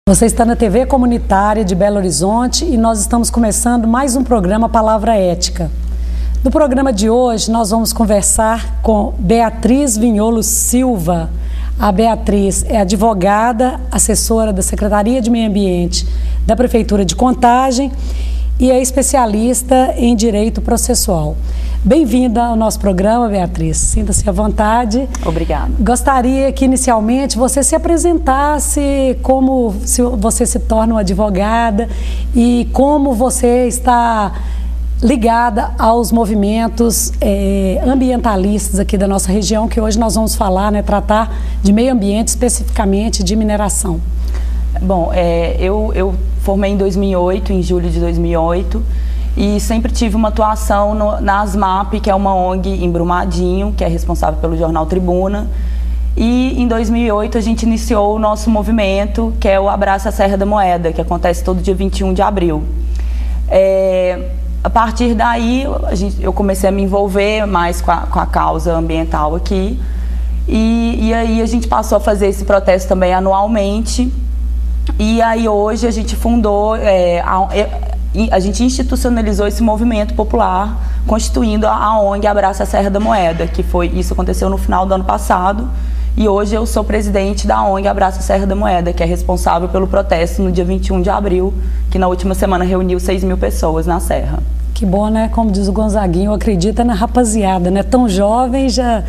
Você está na TV Comunitária de Belo Horizonte e nós estamos começando mais um programa Palavra Ética. No programa de hoje nós vamos conversar com Beatriz Vignolo Silva. A Beatriz é advogada, assessora da Secretaria de Meio Ambiente da Prefeitura de Contagem e é especialista em Direito Processual. Bem-vinda ao nosso programa, Beatriz. Sinta-se à vontade. Obrigada. Gostaria que, inicialmente, você se apresentasse como você se torna uma advogada e como você está ligada aos movimentos ambientalistas aqui da nossa região, que hoje nós vamos falar, tratar de meio ambiente, especificamente de mineração. Bom, eu formei em 2008, em julho de 2008, e sempre tive uma atuação na ASMAP, que é uma ONG em Brumadinho, que é responsável pelo jornal Tribuna. E em 2008 a gente iniciou o nosso movimento, que é o Abraça a Serra da Moeda, que acontece todo dia 21 de abril. A partir daí eu comecei a me envolver mais com a causa ambiental aqui. E aí a gente passou a fazer esse protesto também anualmente. E aí hoje a gente fundou, a gente institucionalizou esse movimento popular, constituindo a ONG Abraça a Serra da Moeda, isso aconteceu no final do ano passado, e hoje eu sou presidente da ONG Abraça a Serra da Moeda, que é responsável pelo protesto no dia 21 de abril, que na última semana reuniu 6.000 pessoas na Serra. Que bom, né? Como diz o Gonzaguinho, acredita na rapaziada, né? Tão jovem, já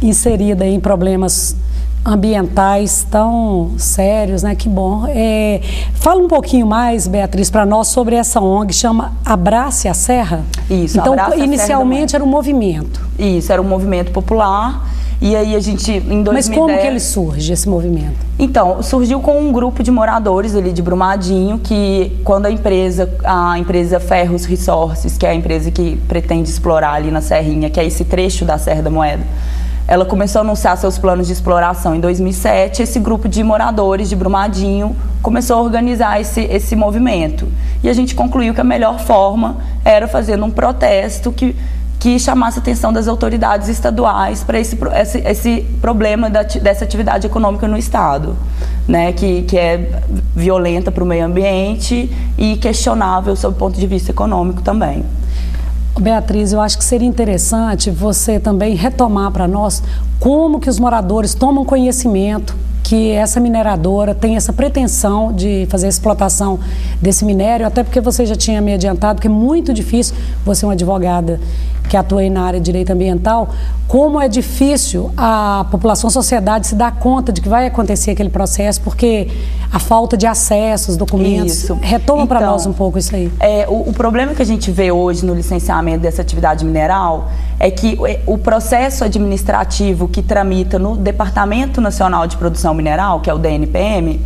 inserida em problemas ambientais tão sérios, né? Que bom. Fala um pouquinho mais, Beatriz, para nós sobre essa ONG, chama Abrace a Serra? Isso, então, inicialmente era um movimento. Isso, era um movimento popular. E aí a gente, em 2010... Mas como que ele surge, esse movimento? Então, surgiu com um grupo de moradores ali de Brumadinho, que quando a empresa Ferros Resources, que é a empresa que pretende explorar ali na Serrinha, que é esse trecho da Serra da Moeda, ela começou a anunciar seus planos de exploração em 2007, esse grupo de moradores de Brumadinho começou a organizar esse movimento. E a gente concluiu que a melhor forma era fazendo um protesto que chamasse a atenção das autoridades estaduais para esse problema dessa atividade econômica no Estado, né, que é violenta para o meio ambiente e questionável sob o ponto de vista econômico também. Beatriz, eu acho que seria interessante você também retomar para nós como que os moradores tomam conhecimento que essa mineradora tem essa pretensão de fazer a explotação desse minério, até porque você já tinha me adiantado, porque é muito difícil, você é uma advogada que atua aí na área de direito ambiental, como é difícil a população, a sociedade se dar conta de que vai acontecer aquele processo, porque a falta de acesso aos documentos. Isso. Retoma para nós um pouco isso aí. O problema que a gente vê hoje no licenciamento dessa atividade mineral é que o processo administrativo que tramita no Departamento Nacional de Produção Mineral, que é o DNPM,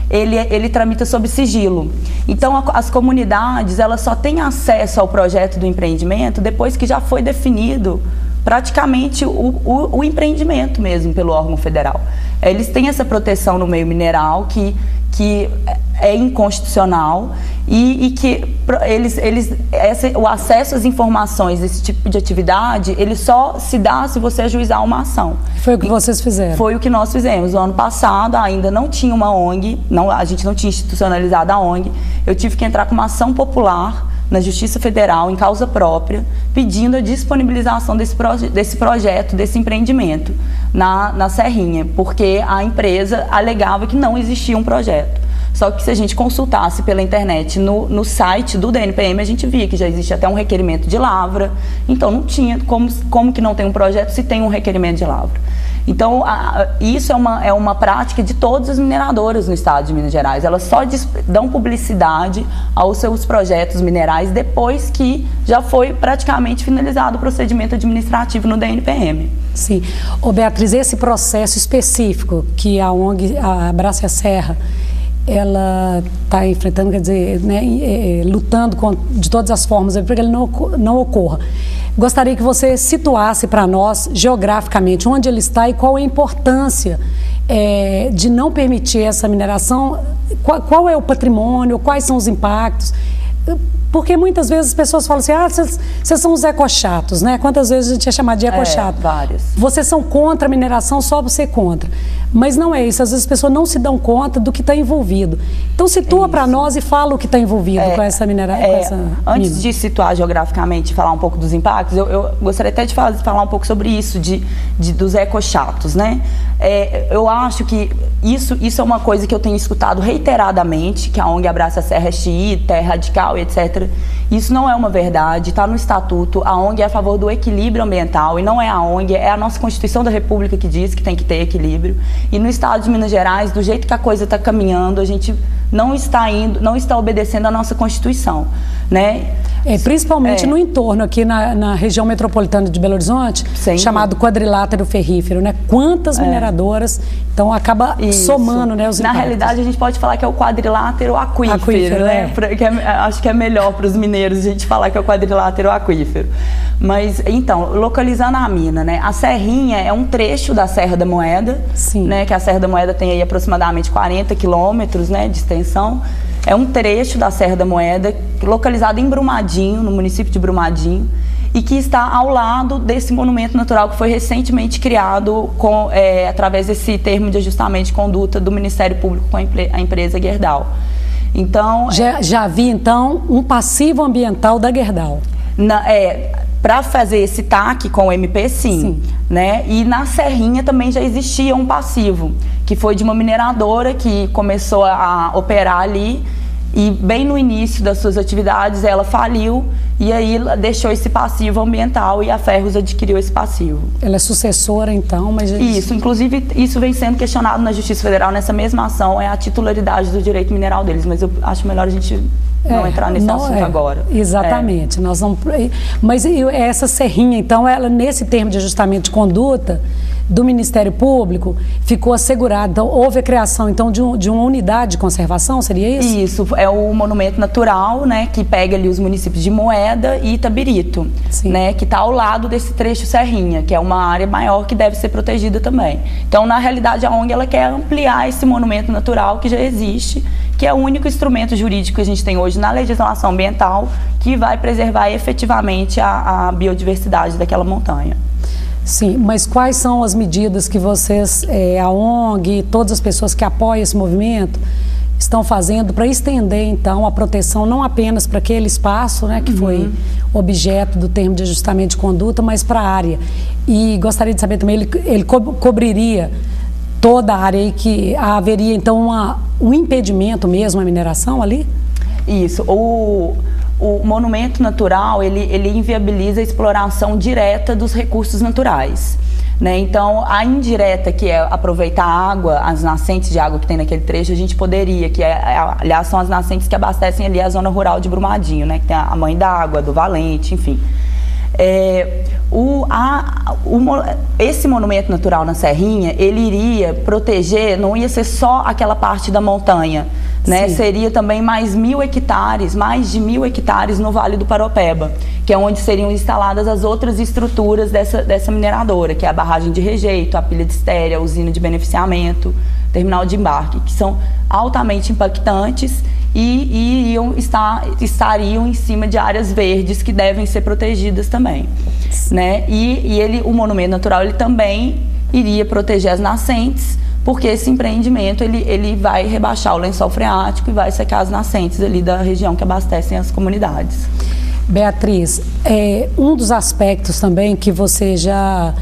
ele tramita sob sigilo. Então, as comunidades, elas só têm acesso ao projeto do empreendimento depois que já foi definido praticamente o empreendimento mesmo pelo órgão federal. Eles têm essa proteção no meio mineral que é inconstitucional e que o acesso às informações desse tipo de atividade, ele só se dá se você ajuizar uma ação. Foi o que vocês fizeram? Foi o que nós fizemos. No ano passado ainda não tinha uma ONG, a gente não tinha institucionalizado a ONG. Eu tive que entrar com uma ação popular na Justiça Federal, em causa própria, pedindo a disponibilização desse projeto, desse empreendimento na Serrinha, porque a empresa alegava que não existia um projeto. Só que se a gente consultasse pela internet no site do DNPM, a gente via que já existe até um requerimento de lavra. Então não tinha como que não tem um projeto se tem um requerimento de lavra. Então isso é uma prática de todas as mineradoras no estado de Minas Gerais. Elas só dão publicidade aos seus projetos minerais depois que já foi praticamente finalizado o procedimento administrativo no DNPM. Sim. Beatriz, esse processo específico que a ONG Abrace a Serra ela está enfrentando, quer dizer, lutando de todas as formas para que ele não ocorra. Gostaria que você situasse para nós, geograficamente, onde ele está e qual é a importância de não permitir essa mineração, qual é o patrimônio, quais são os impactos. Porque muitas vezes as pessoas falam assim, vocês são os ecochatos, né? Quantas vezes a gente é chamado de ecochato? Várias. Vocês são contra a mineração, só você contra. Mas não é isso, às vezes as pessoas não se dão conta do que está envolvido. Então situa para nós e fala o que está envolvido com essa mineração. Antes de situar geograficamente e falar um pouco dos impactos, eu gostaria até de falar um pouco sobre isso, dos ecochatos, né? Eu acho que isso é uma coisa que eu tenho escutado reiteradamente, que a ONG Abraça a Serra é xiita, é radical, etc. Isso não é uma verdade, está no estatuto. A ONG é a favor do equilíbrio ambiental e não é a ONG, é a nossa Constituição da República que diz que tem que ter equilíbrio. E no estado de Minas Gerais, do jeito que a coisa está caminhando, a gente não está obedecendo a nossa Constituição, né? Principalmente no entorno, aqui na região metropolitana de Belo Horizonte, chamado quadrilátero ferrífero, né? Quantas mineradoras, então acaba somando, né, os impactos. Na realidade, a gente pode falar que é o quadrilátero aquífero, né? Acho que é melhor para os mineiros a gente falar que é o quadrilátero aquífero. Mas, então, localizando a mina, né? A Serrinha é um trecho da Serra da Moeda, né? Que a Serra da Moeda tem aí aproximadamente 40 quilômetros, né, de extensão. É um trecho da Serra da Moeda, localizado em Brumadinho, no município de Brumadinho, e que está ao lado desse monumento natural que foi recentemente criado através desse termo de ajustamento de conduta do Ministério Público com a empresa Gerdau. Então, já havia, então, um passivo ambiental da Gerdau. Para fazer esse TAC com o MP, sim. Né? E na Serrinha também já existia um passivo, que foi de uma mineradora que começou a operar ali e bem no início das suas atividades ela faliu e aí deixou esse passivo ambiental e a Ferrous adquiriu esse passivo. Ela é sucessora, então, mas... Isso, inclusive, isso vem sendo questionado na Justiça Federal nessa mesma ação, é a titularidade do direito mineral deles, mas eu acho melhor a gente não entrar nesse assunto agora. Exatamente. Nós vamos... Mas essa Serrinha, então, ela nesse termo de ajustamento de conduta do Ministério Público, ficou assegurada. Então, houve a criação, então, de uma unidade de conservação, seria isso? Isso, é o monumento natural, né, que pega ali os municípios de Moeda e Itabirito, né, que está ao lado desse trecho Serrinha, que é uma área maior que deve ser protegida também. Então, na realidade, a ONG ela quer ampliar esse monumento natural que já existe, que é o único instrumento jurídico que a gente tem hoje na legislação ambiental que vai preservar efetivamente a biodiversidade daquela montanha. Sim, mas quais são as medidas que vocês, a ONG, todas as pessoas que apoiam esse movimento, estão fazendo para estender, então, a proteção não apenas para aquele espaço, né, que foi objeto do termo de ajustamento de conduta, mas para a área? E gostaria de saber também, ele cobriria toda a área e que haveria, então, um impedimento mesmo à mineração ali? Isso. O monumento natural, ele inviabiliza a exploração direta dos recursos naturais, né? Então, a indireta, que é aproveitar a água, as nascentes de água que tem naquele trecho, a gente poderia, aliás, são as nascentes que abastecem ali a zona rural de Brumadinho, né? Que tem a Mãe d'Água, do Valente, enfim. Esse monumento natural na Serrinha, ele iria proteger, não ia ser só aquela parte da montanha, né? Seria também mais de 1.000 hectares no Vale do Paropeba, que é onde seriam instaladas as outras estruturas dessa mineradora, que é a barragem de rejeito, a pilha de estéria, a usina de beneficiamento, terminal de embarque, que são altamente impactantes e estariam em cima de áreas verdes que devem ser protegidas também, né? O monumento natural ele também iria proteger as nascentes, porque esse empreendimento ele vai rebaixar o lençol freático e vai secar as nascentes ali da região que abastecem as comunidades. Beatriz, um dos aspectos também que você já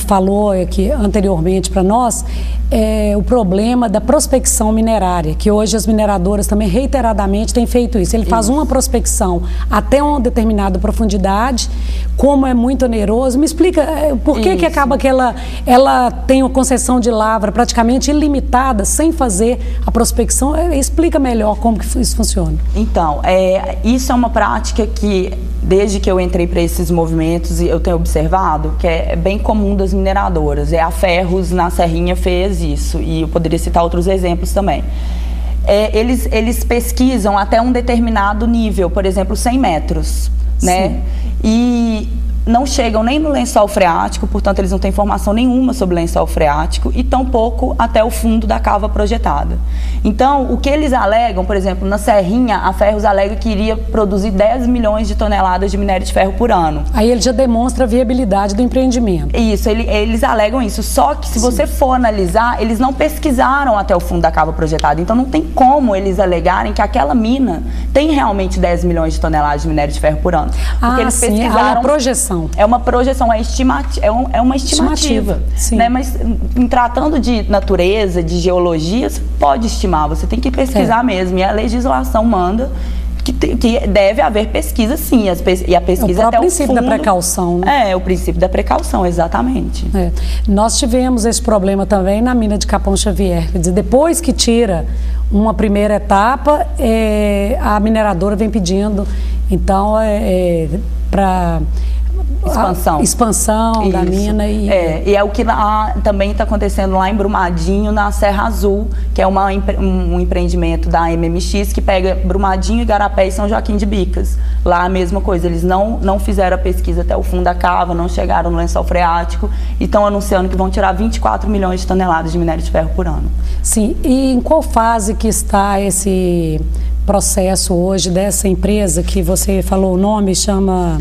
falou aqui anteriormente para nós é o problema da prospecção minerária, que hoje as mineradoras também reiteradamente têm feito isso. Ele faz uma prospecção até uma determinada profundidade, como é muito oneroso. Me explica por que acaba que ela tem uma concessão de lavra praticamente ilimitada sem fazer a prospecção? Explica melhor como que isso funciona. Então, isso é uma prática que, desde que eu entrei para esses movimentos, eu tenho observado que é bem comum das mineradoras. A Ferrous, na Serrinha, fez isso, e eu poderia citar outros exemplos também. Eles pesquisam até um determinado nível, por exemplo, 100 metros, né? E não chegam nem no lençol freático, portanto eles não têm informação nenhuma sobre o lençol freático e tampouco até o fundo da cava projetada. Então, o que eles alegam, por exemplo, na Serrinha, a Ferros alega que iria produzir 10 milhões de toneladas de minério de ferro por ano. Aí ele já demonstra a viabilidade do empreendimento. Isso, eles alegam isso, só que se você for analisar, eles não pesquisaram até o fundo da cava projetada, então não tem como eles alegarem que aquela mina tem realmente 10 milhões de toneladas de minério de ferro por ano. Porque eles pesquisaram... É uma projeção. É uma projeção, é uma estimativa. Né? Mas em tratando de natureza, de geologia, você pode estimar, você tem que pesquisar mesmo. E a legislação manda que deve haver pesquisa, sim. E a pesquisa até o princípio da precaução, né? O princípio da precaução, exatamente. Nós tivemos esse problema também na mina de Capão Xavier. Quer dizer, depois que tira uma primeira etapa, a mineradora vem pedindo, então, para expansão da mina. E é o que também está acontecendo lá em Brumadinho, na Serra Azul, que é um empreendimento da MMX que pega Brumadinho, Igarapé e São Joaquim de Bicas. Lá a mesma coisa, eles não fizeram a pesquisa até o fundo da cava, não chegaram no lençol freático e estão anunciando que vão tirar 24 milhões de toneladas de minério de ferro por ano. Sim, e em qual fase que está esse processo hoje dessa empresa que você falou o nome, chama...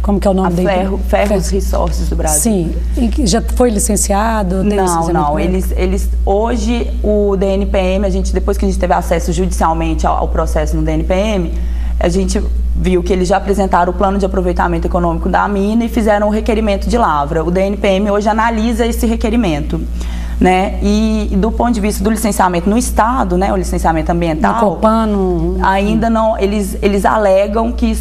Como que é o nome dele? Ferros Resources do Brasil. Sim. E já foi licenciado? Não. Eles hoje, o DNPM, depois que a gente teve acesso judicialmente ao processo no DNPM, a gente viu que eles já apresentaram o plano de aproveitamento econômico da mina e fizeram o requerimento de lavra. O DNPM hoje analisa esse requerimento. Né? E do ponto de vista do licenciamento no Estado, né, o licenciamento ambiental, ainda não, eles alegam que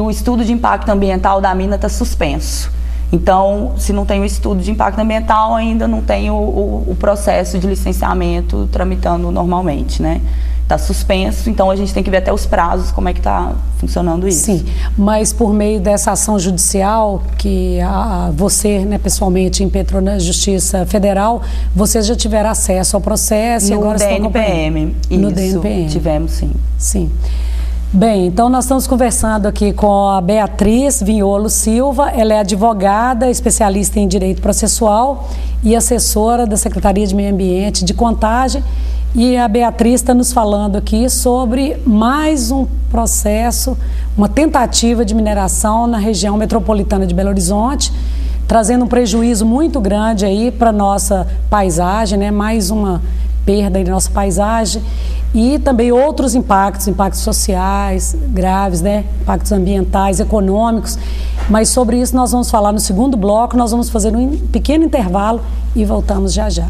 o estudo de impacto ambiental da mina está suspenso. Então, se não tem o estudo de impacto ambiental, ainda não tem o processo de licenciamento tramitando normalmente, né? Está suspenso, então a gente tem que ver até os prazos, como é que está funcionando isso. Sim, mas por meio dessa ação judicial, que você, né, pessoalmente, impetrou na Justiça Federal, vocês já tiveram acesso ao processo e agora estão acompanhando. No DNPM, tivemos sim. Sim. Bem, então nós estamos conversando aqui com a Beatriz Vinholo Silva, ela é advogada, especialista em direito processual e assessora da Secretaria de Meio Ambiente de Contagem. E a Beatriz está nos falando aqui sobre mais um processo, uma tentativa de mineração na região metropolitana de Belo Horizonte, trazendo um prejuízo muito grande aí para a nossa paisagem, né? Mais uma perda aí da nossa paisagem e também outros impactos sociais graves, né? Impactos ambientais, econômicos. Mas sobre isso nós vamos falar no segundo bloco, nós vamos fazer um pequeno intervalo e voltamos já já.